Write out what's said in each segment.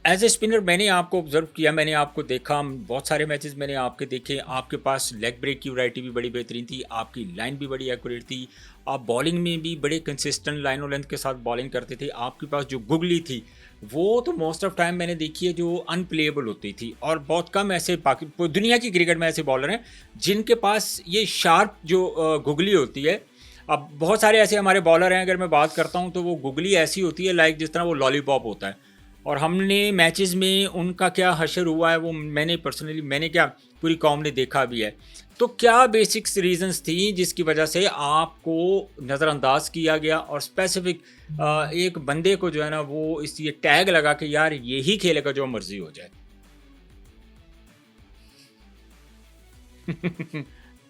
As a spinner मैंने आपको observe किया, मैंने आपको देखा, बहुत सारे मैचेस मैंने आपके देखे। आपके पास लेग ब्रेक की वैरायटी भी बड़ी बेहतरीन थी, आपकी लाइन भी बड़ी एक्यूरेट थी, आप बॉलिंग में भी बड़े कंसिस्टेंट लाइन और लेंथ के साथ बॉलिंग करते थे। आपके पास जो गुगली थी वो तो मोस्ट ऑफ टाइम मैंने देखी है जो अनप्लेएबल होती थी, और बहुत कम ऐसे दुनिया की क्रिकेट में ऐसे बॉलर हैं जिनके पास ये शार्प जो गुगली होती है। अब बहुत सारे ऐसे हमारे बॉलर हैं, अगर मैं बात करता हूँ तो वो गुगली ऐसी होती है लाइक जिस तरह वो लॉलीपॉप होता है, और हमने मैचेस में उनका क्या हशर हुआ है वो मैंने पर्सनली, मैंने क्या पूरी कौम ने देखा भी है। तो क्या बेसिक्स रीजंस थी जिसकी वजह से आपको नज़रअंदाज किया गया और स्पेसिफिक एक बंदे को जो है ना वो इस ये टैग लगा कि यार यही खेलेगा जो मर्जी हो जाए?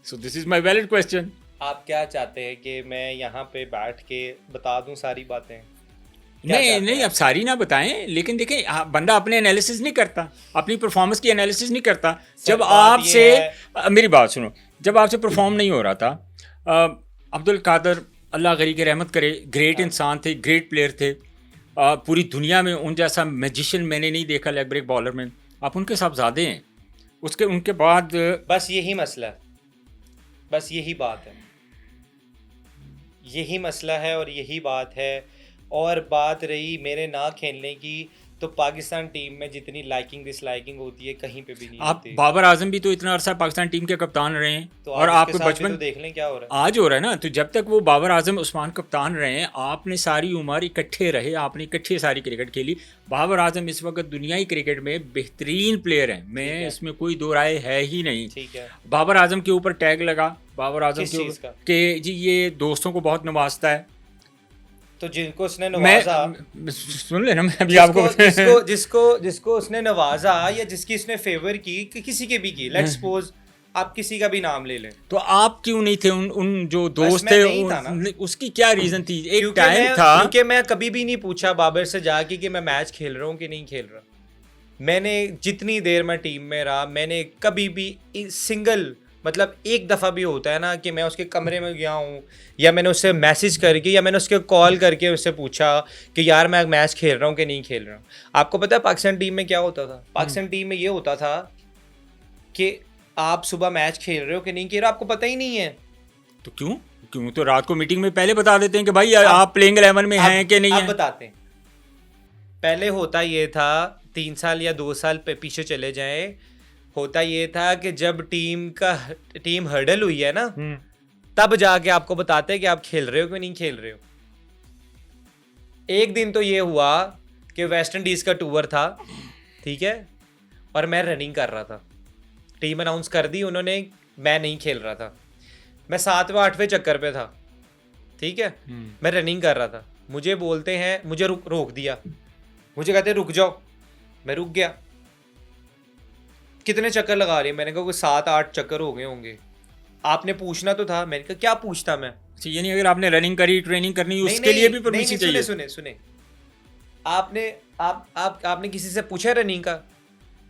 So this is my valid question. आप क्या चाहते हैं कि मैं यहाँ पे बैठ के बता दूं सारी बातें? क्या नहीं चाहते नहीं, हैं आप सारी ना बताएं, लेकिन देखें बंदा अपने एनालिसिस नहीं करता, अपनी परफॉर्मेंस की एनालिसिस नहीं करता। सर, जब बात आपसे ये है। मेरी बात सुनो, जब आपसे परफॉर्म नहीं हो रहा था, अब्दुल कादर अल्लाह गरी की रहमत करे, ग्रेट हाँ, इंसान थे, ग्रेट प्लेयर थे, पूरी दुनिया में उन जैसा मैजिशियन मैंने नहीं देखा लेग ब्रेक बॉलर में। आप उनके साहबजादे हैं, उसके उनके बाद बस यही मसला है, बस यही बात है, यही मसला है और यही बात है। और बात रही मेरे ना खेलने की, तो पाकिस्तान टीम में जितनी लाइकिंग डिसलाइकिंग होती है कहीं पे भी नहीं आप होती। बाबर आजम भी तो इतना अरसा पाकिस्तान टीम के कप्तान रहे हैं, तो और आज उसके आपके साथ भी तो बचपन देख लें क्या हो रहा आज हो रहा है ना। तो जब तक वो बाबर आजम उस्मान कप्तान रहे हैं, आपने सारी उम्र इकट्ठे रहे, आपने इकट्ठे सारी क्रिकेट खेली। बाबर आजम इस वक्त दुनियाई क्रिकेट में बेहतरीन प्लेयर हैं, ठीक मैं है। इसमें कोई दो राय है ही नहीं। ठीक है। बाबर आजम के ऊपर टैग लगा, बाबर आजम किस के चीज़ ऊपर का? कि जी ये दोस्तों को बहुत नवाजता है। तो जिनको उसने नवाजा, सुन लेना, मैं अभी जिसको आपको जिसको जिसको जिसको उसने नवाजा या जिसकी उसने फेवर की, किसी के भी की, लेट्स सपोज आप किसी का भी नाम ले लें। तो आप क्यों नहीं थे उन उन जो बस दोस्त मैं थे नहीं था ना, उसकी क्या रीजन थी? एक क्योंकि टाइम मैं था। क्योंकि मैं कभी भी नहीं पूछा बाबर से जाके कि मैं मैच खेल रहा हूँ कि नहीं खेल रहा। मैंने जितनी देर मैं टीम में रहा, मैंने कभी भी सिंगल, मतलब एक दफ़ा भी होता है ना कि मैं उसके कमरे में गया हूँ, या मैंने उससे मैसेज करके या मैंने उसके कॉल करके उससे पूछा कि यार मैं मैच खेल रहा हूँ कि नहीं खेल रहा हूँ। आपको पता है पाकिस्तान टीम में क्या होता था? पाकिस्तान टीम में ये होता था कि आप सुबह मैच खेल रहे हो कि नहीं खेल रहे हो, आपको पता ही नहीं है। तो क्यों क्यों तो रात को मीटिंग में पहले बता देते हैं कि भाई अब आप प्लेइंग 11 में हैं कि नहीं अब है। बताते हैं। पहले होता ये था, 3 साल या 2 साल पीछे चले जाएं, होता ये था कि जब टीम हर्डल हुई है ना, तब जाके आपको बताते हैं कि आप खेल रहे हो कि नहीं खेल रहे हो। एक दिन तो ये हुआ कि वेस्ट इंडीज का टूर था, ठीक है, और मैं रनिंग कर रहा था, टीम अनाउंस कर दी उन्होंने, मैं नहीं खेल रहा था, मैं 7वें 8वें चक्कर पे था, ठीक है, मैं रनिंग कर रहा था, मुझे बोलते हैं, मुझे रोक दिया, मुझे कहते रुक जाओ, मैं रुक गया। कितने चक्कर लगा रही है? मैंने कहा कोई 7-8 चक्कर हो गए होंगे। आपने पूछना तो था। मैंने कहा क्या पूछता मैं? अच्छा, ये नहीं, अगर आपने रनिंग करी, ट्रेनिंग करनी, नहीं उसके लिए भी नहीं परमिशन नहीं, चाहिए? सुने सुने सुने, आपने किसी से पूछा रनिंग का?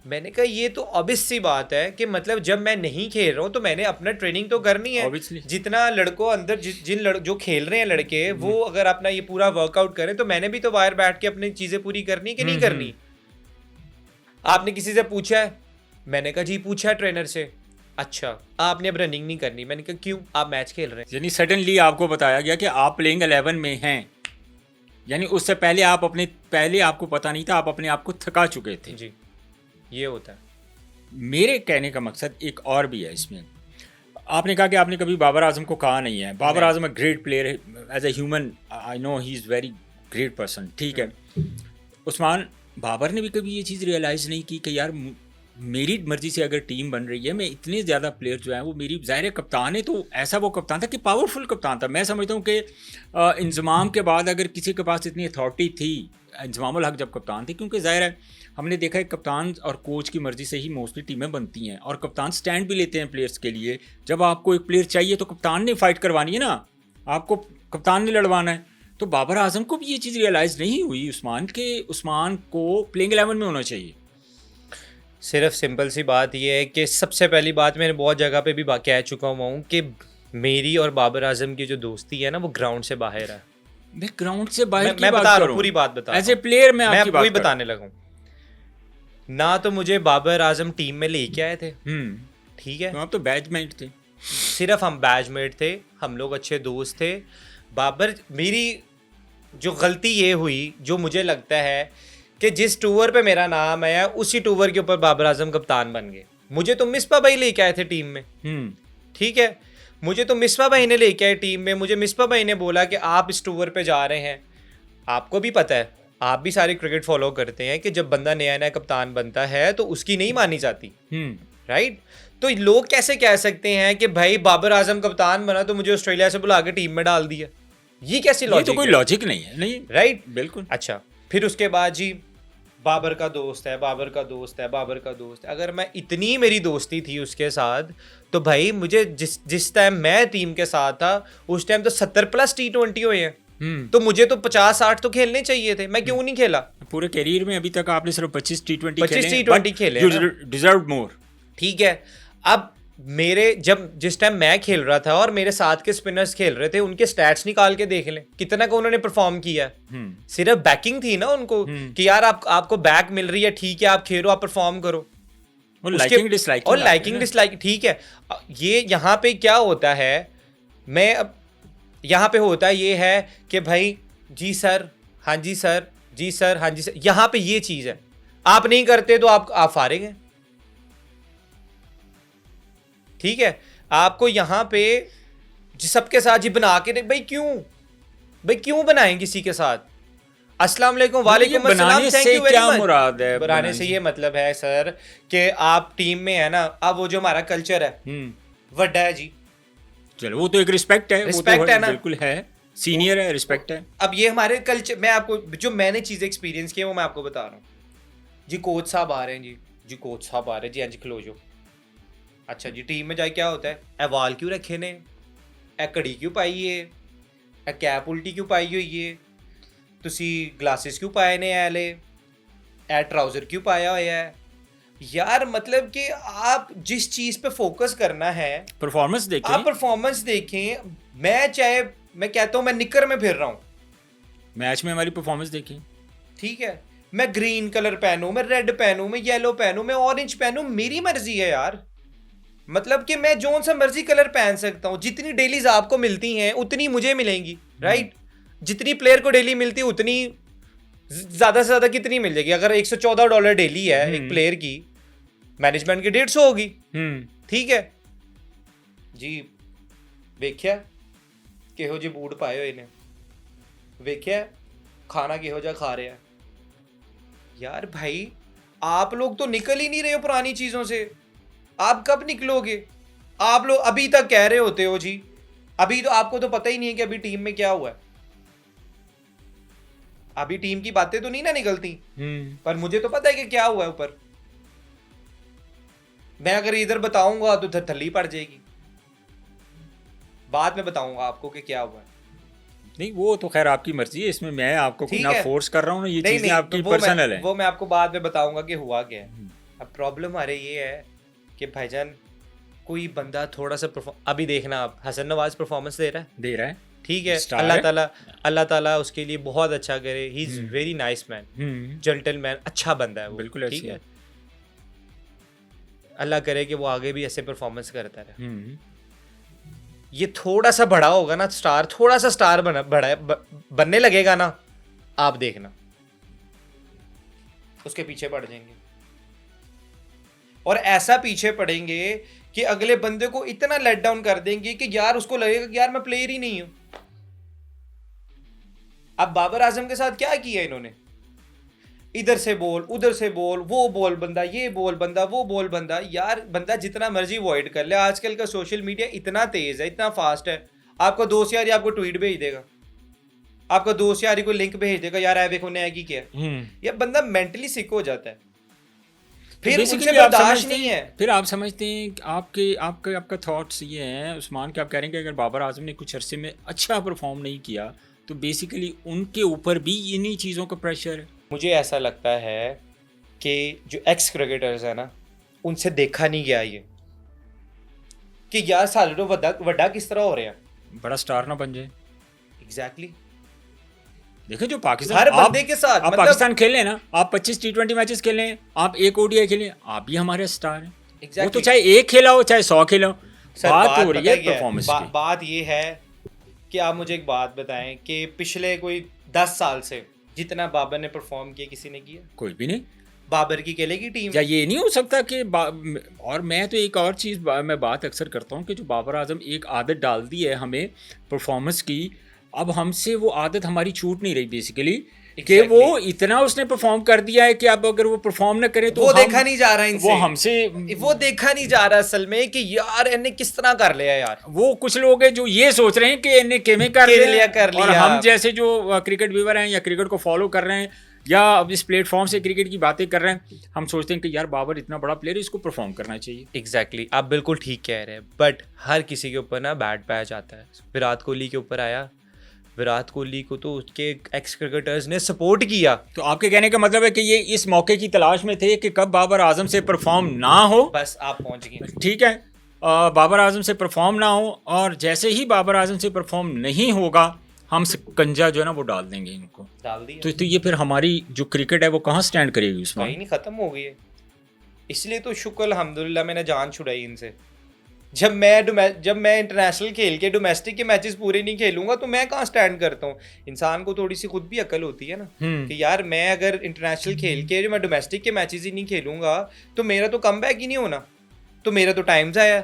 मैंने कहा ये तो ऑब्वियस सी बात है कि मतलब जब मैं नहीं खेल रहा हूँ तो मैंने अपना ट्रेनिंग तो करनी है। Obviously. जितना लड़कों अंदर जो खेल रहे हैं लड़के, वो अगर अपना ये पूरा वर्कआउट करें तो मैंने भी तो बाहर बैठ के अपनी चीजें पूरी करनी कि नहीं करनी। आपने किसी से पूछा है? मैंने कहा जी पूछा है ट्रेनर से। अच्छा, आपने अब रनिंग नहीं करनी। मैंने कहा क्यों? आप मैच खेल रहे हैं। यानी सडनली आपको बताया गया कि आप प्लेइंग 11 में हैं, यानी उससे पहले पहले आपको पता नहीं था, आप अपने आप को थका चुके थे। जी, ये होता है। मेरे कहने का मकसद एक और भी है इसमें। आपने कहा कि आपने कभी बाबर आजम को कहा नहीं है। Babar Azam a great player as a human, I know he is very great person, ठीक है। उस्मान बाबर ने भी कभी ये चीज़ रियलाइज़ नहीं की कि यार मेरी मर्जी से अगर टीम बन रही है, मैं इतने ज़्यादा प्लेयर जो हैं वो मेरी, ज़ाहिर है कप्तान है तो ऐसा वो कप्तान था कि पावरफुल कप्तान था। मैं समझता हूँ कि इंजमाम के बाद अगर किसी के पास इतनी अथॉरिटी थी, इंजमामुल हक जब कप्तान थे, क्योंकि ज़ाहिर है हमने देखा है कप्तान और कोच की मर्ज़ी से ही मोस्टली टीमें बनती हैं, और कप्तान स्टैंड भी लेते हैं प्लेयर्स के लिए। जब आपको एक प्लेयर चाहिए तो कप्तान ने फाइट करवानी है ना, आपको कप्तान ने लड़वाना है। तो बाबर आजम को भी ये चीज़ रियलाइज़ नहीं हुई उस्मान को प्लेइंग 11 में होना चाहिए। सिर्फ सिंपल सी बात यह है कि सबसे पहली बात मैंने बहुत जगह पे भी कह चुका हुआ हूँ कि मेरी और बाबर आजम की जो दोस्ती है ना, वो ग्राउंड से बाहर है। मैं ग्राउंड से बाहर की मैं बात बता रहा करूं, हूँ, पूरी बात बता एज ए प्लेयर मैं मैं आपकी बात वही कर रहा हूं। बताने लगा हूँ। ना तो मुझे बाबर आजम टीम में लेके आए थे, हम्म। ठीक है, तो आप तो बैचमेट थे। सिर्फ हम बैचमेट थे, हम लोग अच्छे दोस्त थे। बाबर, मेरी जो गलती ये हुई, जो मुझे लगता है कि जिस टूर पे मेरा नाम आया उसी टूर के ऊपर बाबर आजम कप्तान बन गए। मुझे तो मिसबा भाई लेके आए थे टीम में, ठीक है, मुझे तो मिसबा भाई ने लेके आए टीम में। मुझे मिसबा भाई ने बोला कि आप इस टूर पे जा रहे हैं। आपको भी पता है, आप भी सारी क्रिकेट फॉलो करते हैं, कि जब बंदा नया नया कप्तान बनता है तो उसकी नहीं मानी जाती, राइट। तो लोग कैसे कह सकते हैं कि भाई बाबर आजम कप्तान बना तो मुझे ऑस्ट्रेलिया से बुला के टीम में डाल दिया? ये कैसी लॉजिक? ये तो कोई लॉजिक नहीं है, नहीं, राइट, बिल्कुल। अच्छा, फिर उसके बाद जी बाबर का दोस्त है, बाबर का दोस्त है, बाबर का दोस्त है। अगर मैं इतनी मेरी दोस्ती थी उसके साथ, तो भाई मुझे जिस टाइम मैं टीम के साथ था उस टाइम तो 70+ T20 हुए हैं, तो मुझे तो 50-60 तो खेलने चाहिए थे। मैं क्यों नहीं खेला? पूरे करियर में अभी तक आपने सिर्फ 25 T20 खेले, डिजर्व मोर, ठीक है। अब मेरे जिस टाइम मैं खेल रहा था और मेरे साथ के स्पिनर्स खेल रहे थे, उनके स्टैट्स निकाल के देख लें कितना का उन्होंने परफॉर्म किया। सिर्फ बैकिंग थी ना उनको, कि यार आपको बैक मिल रही है, ठीक है, आप खेलो, आप परफॉर्म करो। और लाइकिंग डिसलाइकिंग, ठीक है। ये यहाँ पे क्या होता है, मैं अब यहाँ पे होता ये है कि भाई जी सर, हाँ जी सर, जी सर, हाँ जी सर, यहाँ पे ये चीज है। आप नहीं करते तो आप फारिग हैं, ठीक है। आपको यहाँ पे सबके साथ जी बना के, भाई क्यों बनाएं किसी के साथ? अस्सलाम वालेकुम, वालेकुम अस्सलाम, थैंक यू वेरी मच। मुराद है बनाने से ये मतलब है सर कि आप टीम में है ना, अब वो जो हमारा कल्चर है वड्डा है जी, चलो वो तो एक रिस्पेक्ट है, रिस्पेक्ट है ना, बिल्कुल है, सीनियर है, रिस्पेक्ट है। अब ये हमारे कल्चर, मैं आपको जो मैंने चीजें एक्सपीरियंस की वो मैं आपको बता रहा हूँ जी। कोच साहब आ रहे हैं जी कोच साहब आ रहे हैं जी, अंज खलो जो। अच्छा जी, टीम में जाए क्या होता है, ए वाल क्यों रखे ने, ए घड़ी क्यों पाई है, ए कैप उल्टी क्यों पाई हुई है, तुसी ग्लासेस क्यों पाए ने, ऐले ए ट्राउजर क्यों पाया होया है? यार मतलब कि आप जिस चीज पे फोकस करना है, परफॉर्मेंस देखें, आप परफॉर्मेंस देखें। मैं कहता हूं मैं निकर में फिर रहा हूं, मैच में हमारी परफॉर्मेंस देखें, ठीक है, मैं ग्रीन कलर पहनूं, मैं रेड पहनूं, मैं येलो पहनूं, मैं ऑरेंज पहनूं, मेरी मर्जी है यार। मतलब कि मैं जोन सा मर्जी कलर पहन सकता हूं। जितनी डेलीज आपको मिलती हैं उतनी मुझे मिलेंगी, राइट। जितनी प्लेयर को डेली मिलती है उतनी ज्यादा से ज्यादा कितनी मिल जाएगी? अगर $114 डेली है एक प्लेयर की, मैनेजमेंट की 150 होगी, ठीक है जी। वेख्या किहो जे बूट पाए हुए ने, वेख्या खाना किहो जा खा रहे हैं। यार भाई आप लोग तो निकल ही नहीं रहे हो पुरानी चीजों से। आप कब निकलोगे? आप लोग अभी तक कह रहे होते हो जी, अभी तो आपको तो पता ही नहीं है कि अभी टीम में क्या हुआ है। अभी टीम की बातें तो नहीं ना निकलती, पर मुझे तो पता है कि क्या हुआ है ऊपर। मैं अगर इधर बताऊंगा तो थल्ली पड़ जाएगी, बाद में बताऊंगा आपको कि क्या हुआ है। नहीं वो तो खैर आपकी मर्जी है, इसमें मैं आपको ना फोर्स कर रहा हूँ ना, ये चीजें आपकी तो पर्सनल है, वो मैं आपको बाद में बताऊंगा कि हुआ क्या है। अब प्रॉब्लम हमारे ये है कि भाईजान कोई बंदा थोड़ा सा अभी देखना, आप हसन नवाज परफॉर्मेंस दे रहा है, ठीक है, अल्लाह ताला उसके लिए बहुत अच्छा करे। He is very nice man, gentleman, अच्छा बंदा है वो, बिल्कुल, ठीक है। अल्लाह करे कि वो आगे भी ऐसे परफॉर्मेंस करता रहे। ये थोड़ा सा बड़ा होगा ना स्टार, थोड़ा सा स्टार बनने लगेगा ना, आप देखना उसके पीछे पड़ जाएंगे। और ऐसा पीछे पड़ेंगे कि अगले बंदे को इतना लेट डाउन कर देंगे कि यार उसको लगेगा कि यार मैं प्लेयर ही नहीं हूं। अब बाबर आजम के साथ क्या किया इन्होंने, इधर से बोल, उधर से बोल, वो बोल बंदा, ये बोल बंदा, वो बोल बंदा। यार बंदा जितना मर्जी अवॉइड कर ले, आजकल का सोशल मीडिया इतना तेज है, इतना फास्ट है। आपका दोस्त यार आपको ट्वीट भेज देगा, आपका दोस्त यार को लिंक भेज देगा, यार देखो नया की क्या। ये बंदा मेंटली सिक हो जाता है, फिर उनसे बर्दाश्त नहीं है। फिर आप समझते हैं आपका थॉट्स ये हैं उस्मान, कि आप कह रहे हैं कि अगर बाबर आजम ने कुछ अरसे में अच्छा परफॉर्म नहीं किया तो बेसिकली उनके ऊपर भी इन्हीं चीज़ों का प्रेशर है। मुझे ऐसा लगता है कि जो एक्स क्रिकेटर्स है ना, उनसे देखा नहीं गया ये कि यार साल वड्डा किस तरह हो रहा है, बड़ा स्टार ना बन जाए। एग्जैक्टली। देखें जो पाकिस्तान, हर आप बंदे के साथ, आप मतलब पाकिस्तान खेल लें ना, आप 25 T20 मैचेस खेलें, आप एक ओडीआई खेलें, आप भी हमारे स्टार हैं। वो तो Exactly. चाहे एक खेला हो चाहे 100 खेला हो, सर बात हो रही पता है क्या परफॉर्मेंस की। बात ये है कि आप मुझे एक बात बताएं कि पिछले कोई 10 साल से जितना बाबर ने परफॉर्म किया किसी ने किया? कोई भी नहीं। बाबर की खेलेगी टीम। या ये नहीं हो सकता कि और मैं तो एक और चीज़ मैं बात अक्सर करता हूँ कि जो बाबर आजम एक आदत डाल दी है हमें परफॉर्मेंस की, अब हमसे वो आदत हमारी छूट नहीं रही बेसिकली, कि वो इतना उसने परफॉर्म कर दिया है कि अब अगर वो परफॉर्म ना करे तो वो देखा नहीं जा रहा इनसे, वो हमसे वो देखा नहीं जा रहा असल में कि यार इन्हें किस तरह कर लिया यार। वो कुछ लोग हैं जो ये सोच रहे हैं कि इन्हें केमे कर लिया, और हम जैसे जो क्रिकेट व्यूवर हैं या क्रिकेट को फॉलो कर रहे हैं या अब इस प्लेटफॉर्म से क्रिकेट की बातें कर रहे हैं, हम सोचते हैं कि यार बाबर इतना बड़ा प्लेयर है, इसको परफॉर्म करना चाहिए। एग्जैक्टली आप बिल्कुल ठीक कह रहे हैं, बट हर किसी के ऊपर ना बैड पैच आता है। विराट कोहली के ऊपर आया, विराट कोहली को तो उसके एक्स क्रिकेटर्स ने सपोर्ट किया। तो आपके कहने का मतलब है कि ये इस मौके की तलाश में थे कि कब बाबर आजम से परफॉर्म ना हो, बस आप पहुंच गए। ठीक है, बाबर आजम से परफॉर्म ना हो, और जैसे ही बाबर आजम से परफॉर्म नहीं होगा हम कंजा जो है ना वो डाल देंगे इनको, डाल दिया। तो ये फिर हमारी जो क्रिकेट है वो कहाँ स्टैंड करेगी उसमें? कहीं नहीं, खत्म हो गई है। इसलिए तो शुक्र अल्हम्दुलिल्लाह मैंने जान छुड़ाई इनसे। जब मैं इंटरनेशनल खेल के डोमेस्टिक के मैचेस पूरे नहीं खेलूंगा तो मैं कहाँ स्टैंड करता हूँ। इंसान को थोड़ी सी खुद भी अकल होती है ना कि यार मैं अगर इंटरनेशनल खेल के जो मैं डोमेस्टिक के मैचेस ही नहीं खेलूंगा तो मेरा तो कमबैक ही नहीं होना, तो मेरा तो टाइम जाया।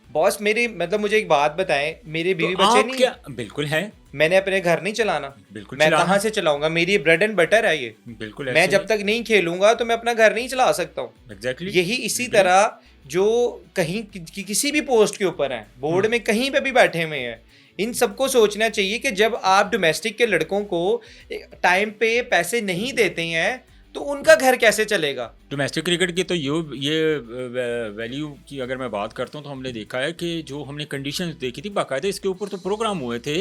बॉस मेरी मतलब मुझे एक बात बताएं, मेरे बीवी तो बच्चे नहीं? क्या बिल्कुल है, मैंने अपने घर नहीं चलाना, बिल्कुल मैं कहाँ से चलाऊंगा? मेरी ब्रेड एंड बटर है ये, बिल्कुल। मैं जब तक नहीं खेलूंगा तो मैं अपना घर नहीं चला सकता हूँ। एग्जैक्टली यही इसी तरह जो कहीं किसी भी पोस्ट के ऊपर हैं, बोर्ड में कहीं पे भी बैठे हुए हैं, इन सबको सोचना चाहिए कि जब आप डोमेस्टिक के लड़कों को टाइम पे पैसे नहीं देते हैं तो उनका घर कैसे चलेगा? डोमेस्टिक क्रिकेट की तो ये वैल्यू की अगर मैं बात करता हूँ तो हमने देखा है कि जो हमने कंडीशंस देखी थी बाकायदा इसके ऊपर तो प्रोग्राम हुए थे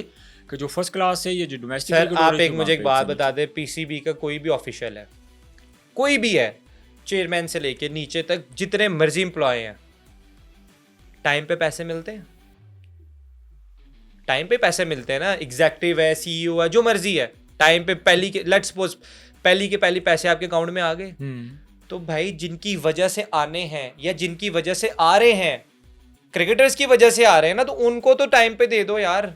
कि जो फर्स्ट क्लास है ये जो डोमेस्टिक क्रिकेट। आप एक मुझे एक बात बता दे, पीसीबी का कोई भी ऑफिशियल है, कोई भी है, चेयरमैन से लेके नीचे तक जितने मर्जी एम्प्लॉय हैं, टाइम पे पैसे मिलते हैं? टाइम पे पैसे मिलते हैं ना। एग्जेक्टिव है, सीईओ है, जो मर्जी है, टाइम पे पहली के लेट्स सपोज पहली पैसे आपके अकाउंट में आ गए, तो भाई जिनकी वजह से आने हैं या जिनकी वजह से आ रहे हैं, क्रिकेटर्स की वजह से आ रहे हैं ना, तो उनको तो टाइम पे दे दो यार।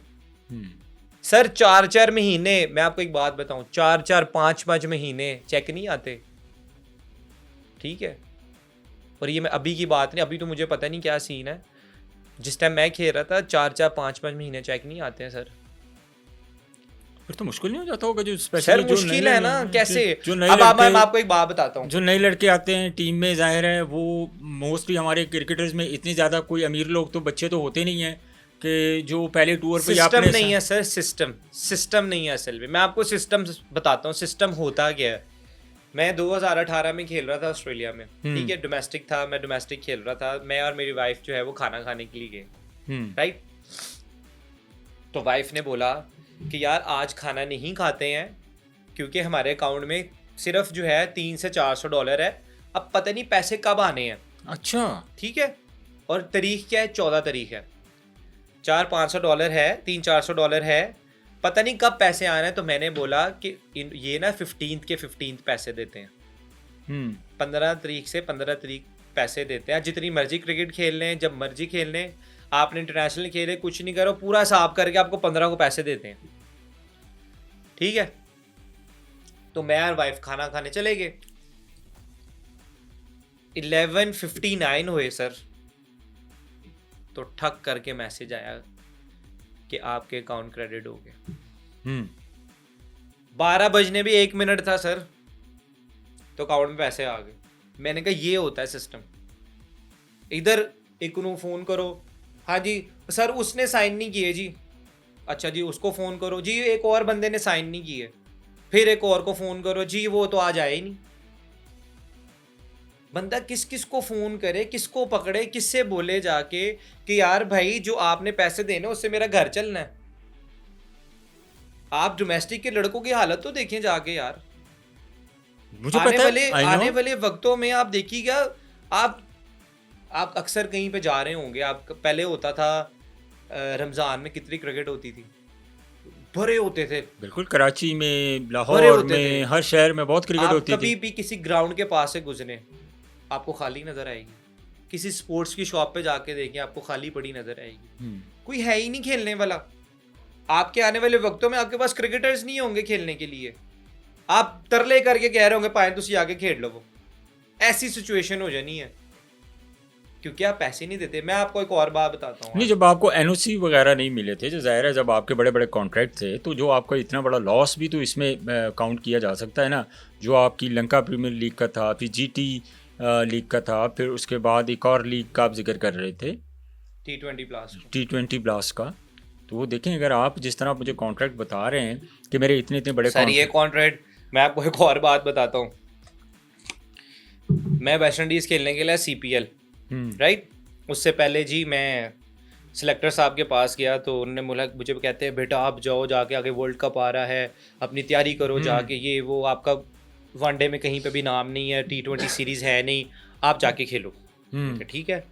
सर 4-4 महीने, मैं आपको एक बात बताऊं, 4-4 5-5 महीने चेक नहीं आते, ठीक है? और ये मैं अभी की बात नहीं, अभी तो मुझे पता नहीं क्या सीन है, जिस टाइम मैं खेल रहा था 4-4 5-5 महीने चेक नहीं आते हैं सर। फिर तो मुश्किल नहीं हो जाता होगा? जो सर मुश्किल है ना, कैसे? अब मैं आपको एक बात बताता हूँ, जो नए लड़के आते हैं टीम में, जाहिर है वो मोस्टली हमारे क्रिकेटर्स में इतने ज़्यादा कोई अमीर लोग तो बच्चे तो होते नहीं हैं कि जो पहले टूर पे सिस्टम नहीं है सर, सिस्टम नहीं है असल में। मैं आपको सिस्टम बताता हूँ, सिस्टम होता क्या है। मैं 2018 में खेल रहा था ऑस्ट्रेलिया में, ठीक है, डोमेस्टिक था, मैं डोमेस्टिक खेल रहा था, मैं और मेरी वाइफ जो है वो खाना खाने के लिए गए, राइट? तो वाइफ ने बोला कि यार आज खाना नहीं खाते हैं क्योंकि हमारे अकाउंट में सिर्फ जो है $300 से $400 है, अब पता नहीं पैसे कब आने हैं। अच्छा, ठीक है, और तारीख क्या है? 14 तारीख है, $400-500 है, $300-400 है, पता नहीं कब पैसे आने हैं। तो मैंने बोला कि ये ना 15th के 15th पैसे देते हैं, 15 तारीख से 15 तारीख पैसे देते हैं, जितनी मर्जी क्रिकेट खेल लें, जब मर्जी खेल लें, आपने इंटरनेशनल खेले, कुछ नहीं करो, पूरा हिसाब करके आपको 15 को पैसे देते हैं, ठीक है? तो मैं और वाइफ खाना खाने चले गए, 11:59 हुए सर, तो ठक करके मैसेज आया कि आपके अकाउंट क्रेडिट हो गए। 12 बजने भी 1 मिनट था सर, तो अकाउंट में पैसे आ गए। मैंने कहा ये होता है सिस्टम। इधर एक को फोन करो, हाँ जी सर उसने साइन नहीं किए जी, अच्छा जी उसको फ़ोन करो जी, एक और बंदे ने साइन नहीं किए, फिर एक और को फ़ोन करो जी, वो तो आज आया ही नहीं। बंदा किस किस को फ़ोन करे, किसको पकड़े, किससे बोले जाके कि यार भाई जो आपने पैसे देने उससे मेरा घर चलना है। आप डोमेस्टिक के लड़कों की हालत तो देखें जाके यार। मुझे आने वाले वक्तों में आप देखिएगा, आप अक्सर कहीं पे जा रहे होंगे, आप पहले होता था रमज़ान में कितनी क्रिकेट होती थी, भरे होते थे, बिल्कुल, कराची में, भरे लाहौर होते थे। में, हर शहर में बहुत क्रिकेट आप होती कभी थी। भी किसी ग्राउंड के पास से गुजरे, आपको खाली नजर आएगी। किसी स्पोर्ट्स की शॉप पे जाके देखें, आपको खाली पड़ी नजर आएगी। कोई है ही नहीं खेलने वाला। आपके आने वाले वक्तों में आपके पास क्रिकेटर्स नहीं होंगे खेलने के लिए। आप तरले करके कह रहे होंगे पाए तुसी आके खेल लो, वो ऐसी सिचुएशन हो जानी है, क्योंकि आप पैसे नहीं देते। मैं आपको एक और बात बताता हूँ। नहीं, जब आपको एनओसी वगैरह नहीं मिले थे, जो ज़ाहिर है जब आपके बड़े बड़े कॉन्ट्रैक्ट थे, तो जो आपका इतना बड़ा लॉस भी तो इसमें काउंट किया जा सकता है ना। जो आपकी लंका प्रीमियर लीग का था, फिर जीटी लीग का था, फिर उसके बाद एक और लीग का आप जिक्र कर रहे थे, T20 ब्लास्ट। T20 ब्लास्ट का। तो वो देखें, अगर आप जिस तरह मुझे कॉन्ट्रैक्ट बता रहे हैं कि मेरे इतने इतने बड़े सर ये कॉन्ट्रैक्ट, मैं आपको एक और बात बताता हूँ। मैं वेस्ट इंडीज़ खेलने के लिए CPL, राइट, उससे पहले जी मैं सिलेक्टर साहब के पास गया, तो उन्होंने मुझे कहते हैं बेटा आप जाओ, जाके आगे वर्ल्ड कप आ रहा है, अपनी तैयारी करो जाके, ये वो, आपका वनडे में कहीं पे भी नाम नहीं है, T20 सीरीज़ है नहीं, आप जाके खेलो। ठीक है,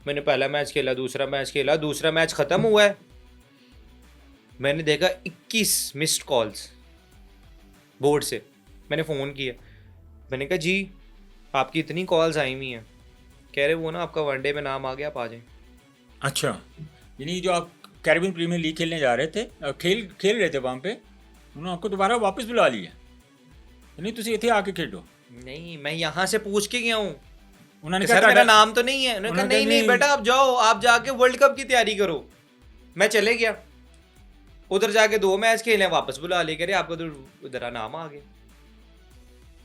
मैंने पहला मैच खेला, दूसरा मैच खेला, दूसरा मैच ख़त्म हुआ है, मैंने देखा 21 मिस्ड कॉल्स बोर्ड से। मैंने फ़ोन किया, मैंने कहा जी आपकी इतनी कॉल्स आई हुई हैं। कह रहे वो ना आपका वनडे में नाम आ गया, आप आ जाएं। अच्छा, यानी जो आप कैरिबियन प्रीमियर लीग खेलने जा रहे थे, खेल रहे थे वहाँ पे, उन्होंने आपको दोबारा वापस बुला लिया, यानी तुसी इतने आके खेलो? नहीं, मैं यहाँ से पूछ के गया हूँ, उन्होंने सर मेरा नाम तो नहीं है। उन्होंने कहा नहीं नहीं बेटा आप जाओ, आप जाके वर्ल्ड कप की तैयारी करो। मैं चले गया, उधर जाके 2 मैच खेले, वापस बुला ले, करे आपका तो उधर नाम आ गया।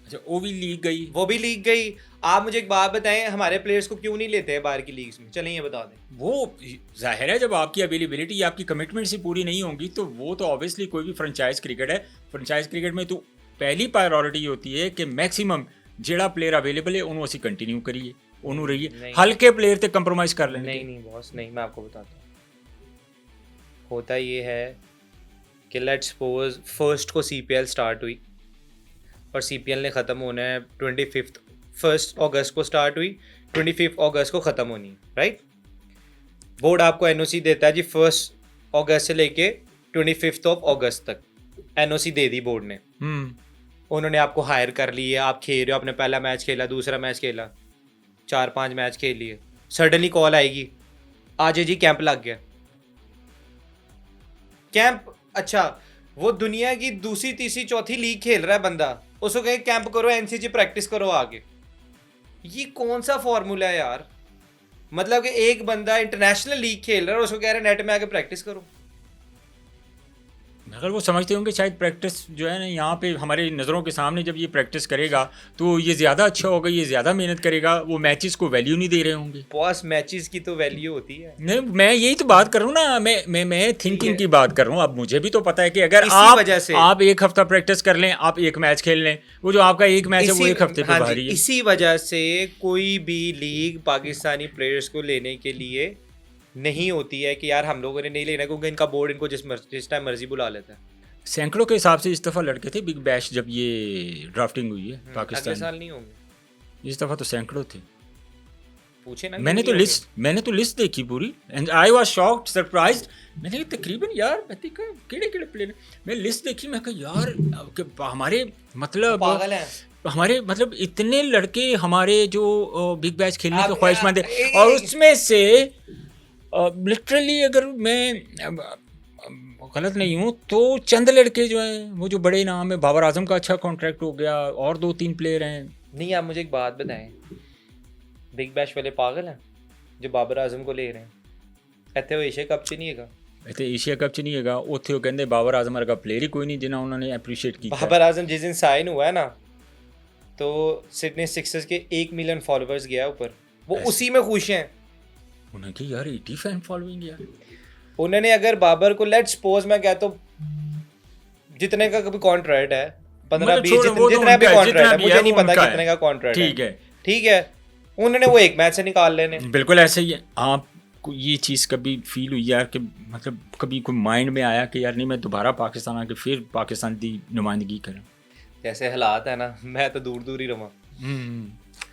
अच्छा, वो भी लीग गई? वो भी लीग गई। आप मुझे एक बात बताएं, हमारे प्लेयर्स को क्यों नहीं लेते हैं बाहर की लीग्स में? चलें ये बता दें। वो जाहिर है जब आपकी अवेलेबिलिटी, आपकी कमिटमेंट से पूरी नहीं होंगी, तो वो तो ऑब्वियसली कोई भी फ्रेंचाइज क्रिकेट है, फ्रेंचाइज क्रिकेट में तो पहली प्रायोरिटी होती है कि मैक्सिमम जेड़ा प्लेयर अवेलेबल है उन्होंने असी कंटिन्यू करिए, उन्होंने रहिए, हल्के प्लेयर ते कंप्रोमाइज कर लेंगे। नहीं बॉस, नहीं, मैं आपको बताता हूँ। होता ये है कि लेट्स सपोज फर्स्ट को CPL स्टार्ट हुई, और CPL ने ख़त्म होना है 1 अगस्त को स्टार्ट हुई, 25 अगस्त को ख़त्म होनी है, राइट। बोर्ड आपको NOC देता है जी 1 अगस्त से लेके 25 अगस्त तक NOC दे दी बोर्ड ने। उन्होंने आपको हायर कर लिया, आप खेल रहे हो, आपने पहला मैच खेला, दूसरा मैच खेला, 4-5 मैच खेल लिए, सडनली कॉल आएगी, आज जी कैंप लग गया। कैंप, अच्छा वो दुनिया की दूसरी तीसरी चौथी लीग खेल रहा है बंदा, उसको कहे कैंप करो, NCG प्रैक्टिस करो आगे। ये कौन सा फॉर्मूला है यार? मतलब कि एक बंदा इंटरनेशनल लीग खेल रहा है और उसको कह रहे नेट में आके प्रैक्टिस करो। अगर वो समझते होंगे शायद प्रैक्टिस जो है ना यहाँ पे हमारे नज़रों के सामने जब ये प्रैक्टिस करेगा तो ये ज़्यादा अच्छा होगा, ये ज़्यादा मेहनत करेगा, वो मैचेस को वैल्यू नहीं दे रहे होंगे। बॉस मैचेस की तो वैल्यू होती है। नहीं, मैं यही तो बात कर रहा हूँ ना, मैं थिंकिंग की बात कर रहा हूँ। अब मुझे भी तो पता है कि अगर आप एक हफ्ता प्रैक्टिस कर लें, आप एक मैच खेल लें, वो जो आपका एक मैच है वो एक हफ्ते पे भारी है। इसी वजह से कोई भी लीग पाकिस्तानी प्लेयर्स को लेने के लिए नहीं होती है कि यार हम लोगों ने नहीं लेना, क्योंकि इनका बोर्ड इनको जिस टाइम मर्जी बुला लेता है। सैकड़ों के हिसाब से इस दफ़ा लड़के थे बिग बैश जब ये ड्राफ्टिंग हुई है पाकिस्तान। अगले साल नहीं होंगे इस दफ़ा तो सैकड़ों थे। पूछे ना, मैंने तो लिस्ट देखी पूरी, and I was shocked, surprised. मैंने कहा तकरीबन यार केड़े प्लेयर, मैं लिस्ट देखी, मैं कहा यार हमारे मतलब पागल हैं, हमारे मतलब इतने लड़के हमारे जो बिग बैश खेलने के ख्वाहिशमंद है, और उसमें से लिटरली अगर मैं गलत नहीं हूँ तो चंद लड़के जो हैं वो जो बड़े नाम है, बाबर आजम का अच्छा कॉन्ट्रैक्ट हो गया, और 2-3 प्लेयर हैं। नहीं आप मुझे एक बात बताएं, बिग बैश वाले पागल हैं जो बाबर आजम को ले रहे हैं? ਇੱਥੇ ਉਹ ਏਸ਼ੀਆ ਕੱਪ 'ਚ ਨਹੀਂ ਹੈਗਾ, ਇੱਥੇ ਏਸ਼ੀਆ ਕੱਪ 'ਚ ਨਹੀਂ ਹੈਗਾ, ਉੱਥੇ ਉਹ ਕਹਿੰਦੇ ਬਾबर आजम ਵਰਗਾ प्लेयर ही कोई नहीं जिन्हें उन्होंने अप्रिशिएट किया। बाबर आजम जिस दिन साइन हुआ है ना, तो सिडनी सिक्सर्स के 1 मिलियन फॉलोअर्स गया ऊपर, वो उसी में खुश हैं। उन्होंने कहा यार 80 फैन फॉलोइंग यार। उन्होंने अगर बाबर को लेट्स सपोज, मैं कहता हूँ जितने का कभी कॉन्ट्रैक्ट है 15-20 जितना भी कॉन्ट्रैक्ट है, मुझे नहीं पता कितने का कॉन्ट्रैक्ट है, ठीक है, उन्होंने वो एक मैच से निकाल लेने। बिल्कुल ऐसे ही है। आपको ये चीज़ कभी फील हुई यार कि मतलब कभी कोई माइंड में आया कि यार नहीं मैं दोबारा पाकिस्तान आके फिर पाकिस्तान की नुमाइंदगी करूं? जैसे हालात है ना, मैं तो दूर दूर ही रहा,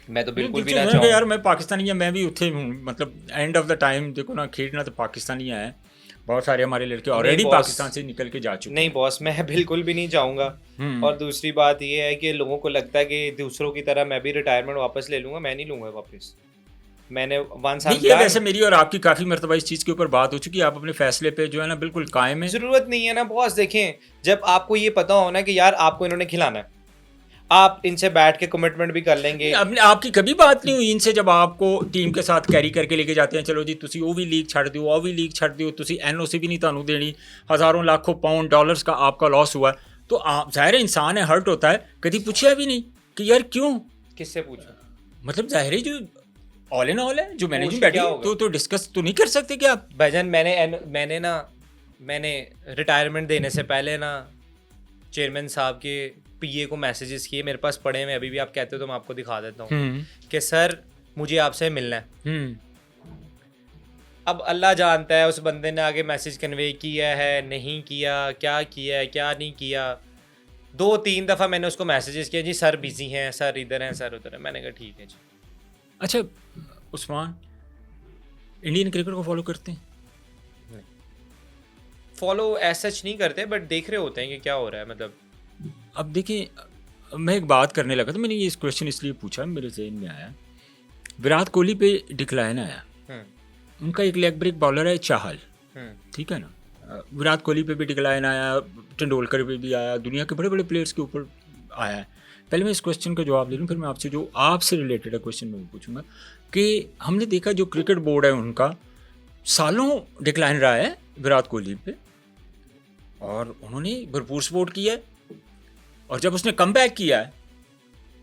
मैं तो बिल्कुल भी ना चाहूँ यार मैं पाकिस्तानी है, मैं भी उत्थे हूँ, मतलब एंड ऑफ द टाइम देखो ना, खेलना तो पाकिस्तानी है, बहुत सारे हमारे लड़के ऑलरेडी boss, पाकिस्तान से निकल के जा चुके नहीं बॉस, मैं बिल्कुल भी नहीं चाहूंगा। और दूसरी बात ये है कि लोगों को लगता है कि दूसरों की तरह मैं भी रिटायरमेंट वापस ले लूंगा। मैं नहीं लूंगा वापस। मैंने देखिए, वैसे मेरी और आपकी काफ़ी मरतबा इस चीज़ के ऊपर बात हो चुकी है, आप अपने फैसले पे जो है ना बिल्कुल कायम है। जरूरत नहीं है ना बॉस। देखें, जब आपको ये पता हो ना कि यार आपको इन्होंने खिलाना है, आप इनसे बैठ के कमिटमेंट भी कर लेंगे। अपने आपकी कभी बात नहीं हुई इनसे जब आपको टीम के साथ कैरी करके लेके जाते हैं, चलो जी तुसी वो भी लीग छड़ दियो, वो भी लीग छड़ दियो, तुसी एनओसी भी नहीं तानू देनी, हज़ारों लाखों पाउंड डॉलर्स का आपका लॉस हुआ, तो आप जाहिर है इंसान है, हर्ट होता है। कभी पूछा भी नहीं कि यार क्यों? किससे पूछा? मतलब जाहिर है जो ऑल इन ऑल है, जो मैनेजमेंट क्या बैठी होगा? तो डिस्कस तो नहीं कर सकते क्या आप? भाईजान, मैंने रिटायरमेंट देने से पहले ना चेयरमैन साहब के पीए को मैसेजेस किए, मेरे पास पड़े हैं अभी भी। आप कहते हो तो मैं आपको दिखा देता हूँ कि सर मुझे आपसे मिलना है। अब अल्लाह जानता है उस बंदे ने आगे मैसेज कन्वे किया है नहीं किया, क्या किया है क्या नहीं किया। 2-3 दफ़ा मैंने उसको मैसेजेस किया, जी सर बिजी हैं, सर इधर हैं, सर उधर हैं। मैंने कहा ठीक है जी। अच्छा उस्मान, इंडियन क्रिकेट को फॉलो करते हैं? फॉलो ऐसा सच नहीं करते, बट देख रहे होते हैं कि क्या हो रहा है। मतलब अब देखिए, मैं एक बात करने लगा तो मैंने ये इस क्वेश्चन इसलिए पूछा, मेरे जहन में आया विराट कोहली पे डिक्लाइन आया, उनका एक लेग ब्रेक बॉलर है चाहल, ठीक है ना, विराट कोहली पे भी डिक्लाइन आया, तेंदुलकर पे भी आया, दुनिया के बड़े बड़े प्लेयर्स के ऊपर आया है। पहले मैं इस क्वेश्चन का जवाब ले लूँ, फिर मैं आपसे जो आपसे रिलेटेड है क्वेश्चन मैं पूछूंगा कि हमने देखा जो क्रिकेट बोर्ड है उनका सालों डिक्लाइन रहा है विराट कोहली पे, और उन्होंने भरपूर सपोर्ट किया है। और जब उसने कम बैक किया है,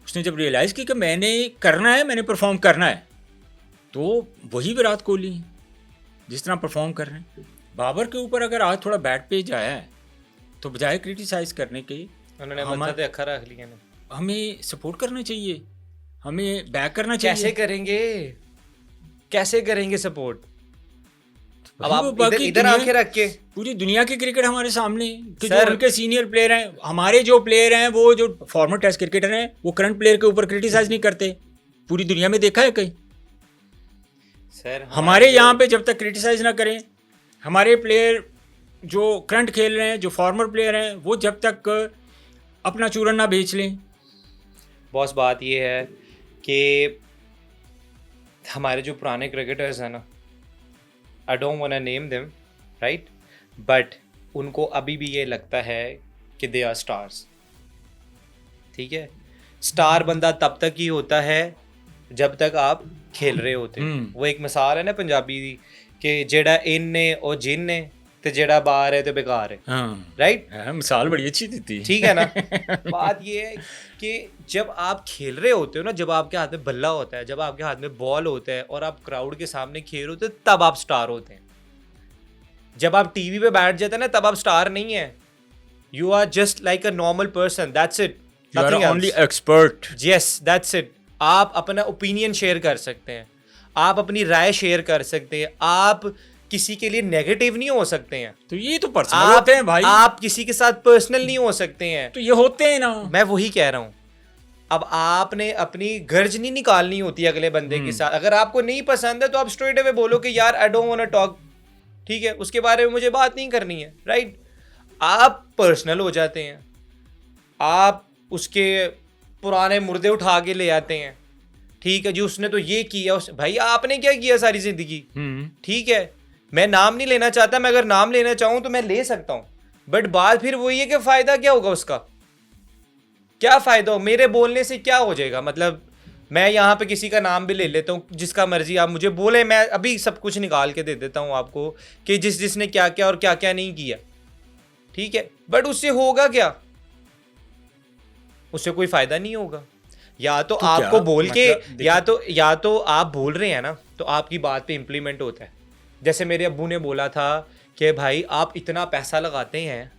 उसने जब रियलाइज़ की कि मैंने करना है, मैंने परफॉर्म करना है, तो वही विराट कोहली जिस तरह परफॉर्म कर रहे हैं। बाबर के ऊपर अगर आज थोड़ा बैड पेज आया है तो बजाय क्रिटिसाइज करने के उन्होंने अखा रख लिया ना, हमें सपोर्ट करना चाहिए, हमें बैक करना चाहिए। कैसे करेंगे सपोर्ट? अब आप इधर आंखें रख के पूरी दुनिया के क्रिकेट हमारे सामने कि जो उनके सीनियर प्लेयर हैं, हमारे जो प्लेयर हैं, वो जो फॉर्मर टेस्ट क्रिकेटर हैं, वो करंट प्लेयर के ऊपर क्रिटिसाइज नहीं करते। पूरी दुनिया में देखा है कहीं? सर हमारे यहाँ पे जब तक क्रिटिसाइज ना करें, हमारे प्लेयर जो करंट खेल रहे हैं, जो फॉर्मर प्लेयर हैं, वो जब तक अपना चूरन ना बेच लें। बॉस बात ये है कि हमारे जो पुराने क्रिकेटर्स हैं ना, I don't want to name them, right, but उनको अभी भी ये लगता है कि दे आर स्टार्स। ठीक है, स्टार बंदा तब तक ही होता है जब तक आप खेल रहे होते हैं। वो एक मिसाल है ना पंजाबी दी कि जेड़ा इन ने और जिन ने ते जेड़ा बाहर है तो बेकार है। राइट, मिसाल बड़ी अच्छी दी थी। ठीक है ना। बात ये है कि जब आप खेल रहे होते हो ना, जब आपके हाथ में बल्ला होता है, जब आपके हाथ में बॉल होता है और आप क्राउड के सामने खेल रहे होते हो, तब आप स्टार होते हैं। जब आप टीवी पे बैठ जाते हैं ना, तब आप स्टार नहीं है। You are just like a normal person, that's it, nothing else. Only expert. Yes, that's it. आप अपना ओपिनियन शेयर कर सकते हैं, आप अपनी राय शेयर कर सकते हैं, आप किसी के लिए नेगेटिव नहीं हो सकते हैं। तो ये तो पर्सनल होते हैं भाई। आप किसी के साथ पर्सनल नहीं हो सकते हैं। तो ये होते हैं ना, मैं वही कह रहा हूँ। अब आपने अपनी गर्ज नहीं निकालनी होती अगले बंदे के साथ। अगर आपको नहीं पसंद है तो आप स्ट्रेट अवे बोलो कि यार I don't want to talk, ठीक है, उसके बारे में मुझे बात नहीं करनी है, राइट। आप पर्सनल हो जाते हैं, आप उसके पुराने मुर्दे उठा के ले आते हैं। ठीक है जी, उसने तो ये किया, भाई आपने क्या किया सारी जिंदगी? ठीक है, मैं नाम नहीं लेना चाहता, मैं अगर नाम लेना चाहूं तो मैं ले सकता हूं, बट बात फिर वही है कि फायदा क्या होगा उसका? क्या फायदा हो? मेरे बोलने से क्या हो जाएगा? मतलब मैं यहाँ पे किसी का नाम भी ले लेता हूँ, जिसका मर्जी आप मुझे बोले, मैं अभी सब कुछ निकाल के दे देता हूँ आपको कि जिसने क्या क्या और क्या क्या नहीं किया, ठीक है, बट उससे होगा क्या? उससे कोई फायदा नहीं होगा। या तो आपको बोल के या तो आप बोल रहे हैं ना, तो आपकी बात पे इम्प्लीमेंट होता है। जैसे मेरे अब्बू ने बोला था कि भाई आप इतना पैसा लगाते हैं,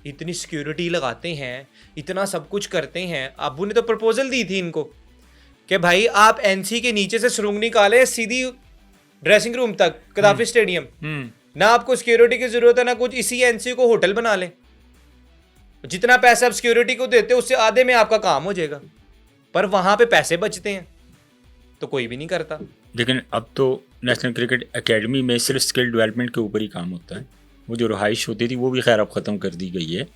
इतनी सिक्योरिटी लगाते हैं, इतना सब कुछ करते हैं। अब्बू ने तो प्रपोजल दी थी इनको कि भाई आप एनसी के नीचे से सुरंग निकाले सीधी ड्रेसिंग रूम तक, कदाफी स्टेडियम, ना आपको सिक्योरिटी की जरूरत है ना कुछ, इसी एनसी को होटल बना लें। जितना पैसा आप सिक्योरिटी को देते हो उससे आधे में आपका काम हो जाएगा, पर वहां पे पैसे बचते हैं तो कोई भी नहीं करता। लेकिन अब तो नेशनल क्रिकेट एकेडमी में सिर्फ स्किल डेवलपमेंट के ऊपर ही काम होता है। वो जो रहाइश होती थी वो भी खैर अब ख़त्म कर दी गई है।